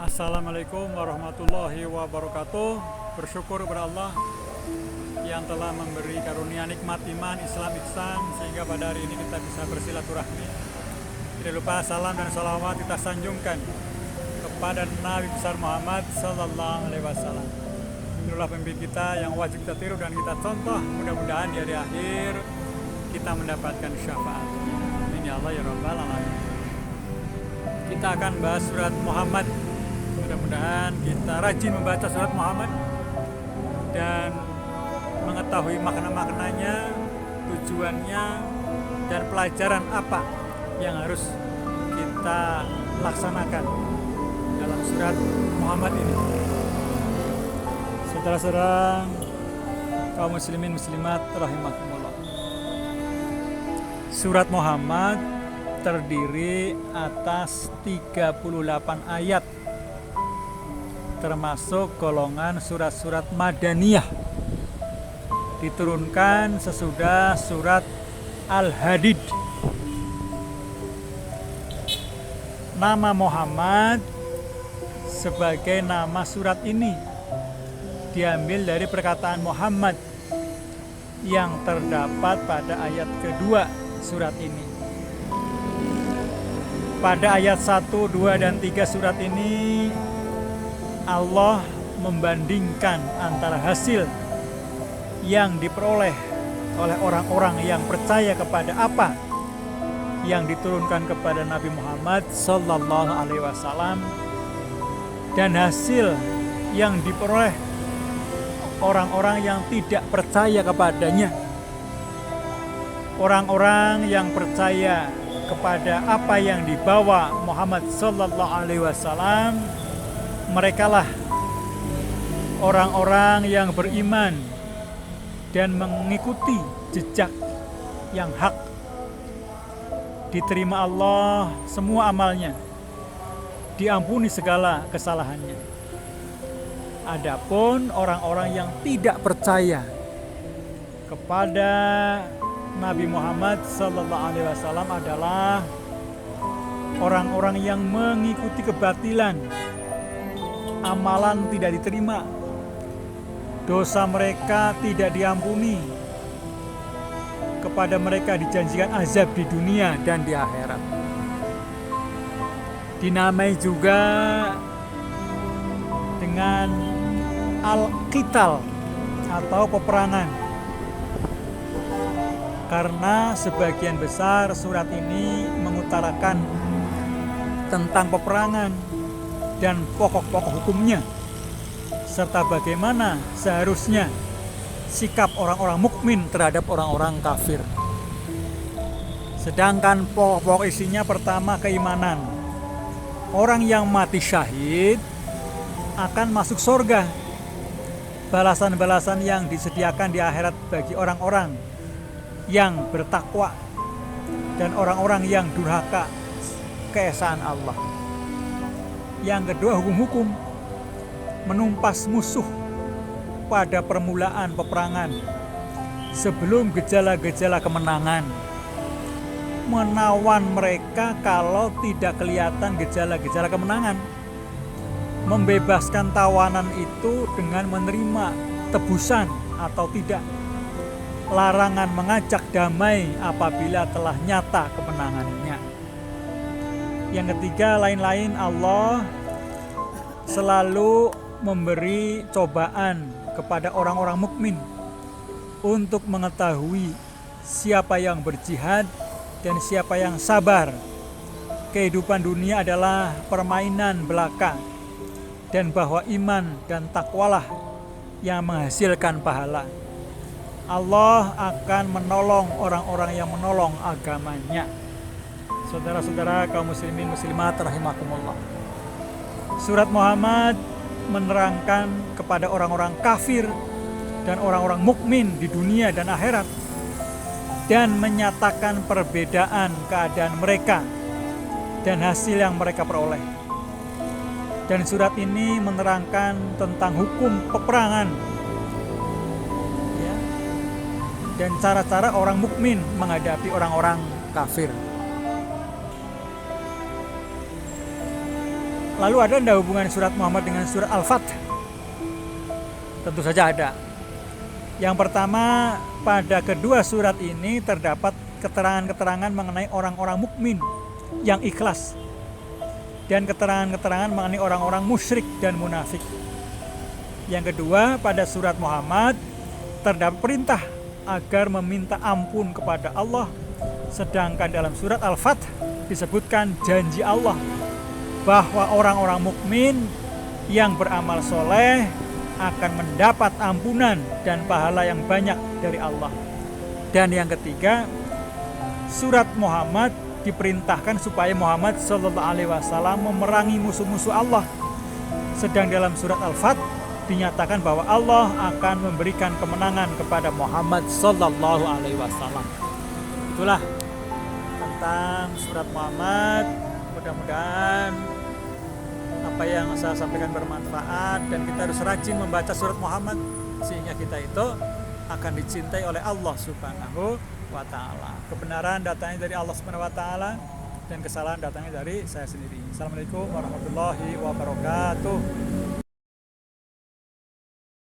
Assalamualaikum warahmatullahi wabarakatuh. Bersyukur kepada Allah yang telah memberi karunia nikmat iman, Islam, ihsan, sehingga pada hari ini kita bisa bersilaturahmi. Tidak lupa salam dan salawat kita sanjungkan kepada Nabi besar Muhammad Sallallahu Alaihi Wasallam. Itulah pemimpin kita yang wajib kita tiru dan kita contoh. Mudah-mudahan di hari akhir kita mendapatkan syafaat. Amin ya Allah ya Rabbal Alamin. Kita akan bahas surat Muhammad. Mudah-mudahan kita rajin membaca surat Muhammad dan mengetahui makna-maknanya, tujuannya, dan pelajaran apa yang harus kita laksanakan dalam surat Muhammad ini. Saudara-saudara kaum muslimin muslimat rahimakumullah. Surat Muhammad terdiri atas 38 ayat, termasuk golongan surat-surat Madaniyah, diturunkan sesudah surat Al-Hadid. Nama Muhammad sebagai nama surat ini diambil dari perkataan Muhammad yang terdapat pada ayat kedua surat ini. Pada ayat 1, 2, dan 3 surat ini Allah membandingkan antara hasil yang diperoleh oleh orang-orang yang percaya kepada apa yang diturunkan kepada Nabi Muhammad Sallallahu Alaihi Wasallam dan hasil yang diperoleh orang-orang yang tidak percaya kepadanya. Orang-orang yang percaya kepada apa yang dibawa Muhammad Sallallahu Alaihi Wasallam, merekalah orang-orang yang beriman dan mengikuti jejak yang hak. Diterima Allah semua amalnya, diampuni segala kesalahannya. Adapun orang-orang yang tidak percaya kepada Nabi Muhammad Sallallahu Alaihi Wasallam adalah orang-orang yang mengikuti kebatilan. Amalan tidak diterima, dosa mereka tidak diampuni, kepada mereka dijanjikan azab di dunia dan di akhirat. Dinamai juga dengan al-qital atau peperangan, karena sebagian besar surat ini mengutarakan tentang peperangan dan pokok-pokok hukumnya, serta bagaimana seharusnya sikap orang-orang mukmin terhadap orang-orang kafir. Sedangkan pokok-pokok isinya pertama keimanan. Orang yang mati syahid akan masuk surga. Balasan-balasan yang disediakan di akhirat bagi orang-orang yang bertakwa dan orang-orang yang durhaka keesaan Allah. Yang kedua, hukum-hukum, menumpas musuh pada permulaan peperangan sebelum gejala-gejala kemenangan, menawan mereka kalau tidak kelihatan gejala-gejala kemenangan, membebaskan tawanan itu dengan menerima tebusan atau tidak, larangan mengajak damai apabila telah nyata kemenangannya. Yang ketiga, lain-lain Allah selalu memberi cobaan kepada orang-orang mukmin untuk mengetahui siapa yang berjihad dan siapa yang sabar. Kehidupan dunia adalah permainan belaka, dan bahwa iman dan takwalah yang menghasilkan pahala. Allah akan menolong orang-orang yang menolong agamanya. Saudara-saudara kaum muslimin muslimat rahimakumullah. Surat Muhammad menerangkan kepada orang-orang kafir dan orang-orang mukmin di dunia dan akhirat, dan menyatakan perbedaan keadaan mereka dan hasil yang mereka peroleh. Dan surat ini menerangkan tentang hukum peperangan, ya, dan cara-cara orang mukmin menghadapi orang-orang kafir. Lalu ada enggak hubungan surat Muhammad dengan surat Al-Fath? Tentu saja ada. Yang pertama, pada kedua surat ini terdapat keterangan-keterangan mengenai orang-orang mukmin yang ikhlas dan keterangan-keterangan mengenai orang-orang musyrik dan munafik. Yang kedua, pada surat Muhammad terdapat perintah agar meminta ampun kepada Allah, sedangkan dalam surat Al-Fath disebutkan janji Allah bahwa orang-orang mukmin yang beramal soleh akan mendapat ampunan dan pahala yang banyak dari Allah. Dan yang ketiga, surat Muhammad diperintahkan supaya Muhammad Sallallahu Alaihi Wasallam memerangi musuh-musuh Allah. Sedang dalam surat Al-Fath dinyatakan bahwa Allah akan memberikan kemenangan kepada Muhammad Sallallahu Alaihi Wasallam. Itulah tentang surat Muhammad. Mudah-mudahan apa yang saya sampaikan bermanfaat dan kita harus rajin membaca surat Muhammad sehingga kita itu akan dicintai oleh Allah Subhanahu wa ta'ala. Kebenaran datangnya dari Allah Subhanahu wa ta'ala dan kesalahan datangnya dari saya sendiri. Assalamualaikum warahmatullahi wabarakatuh.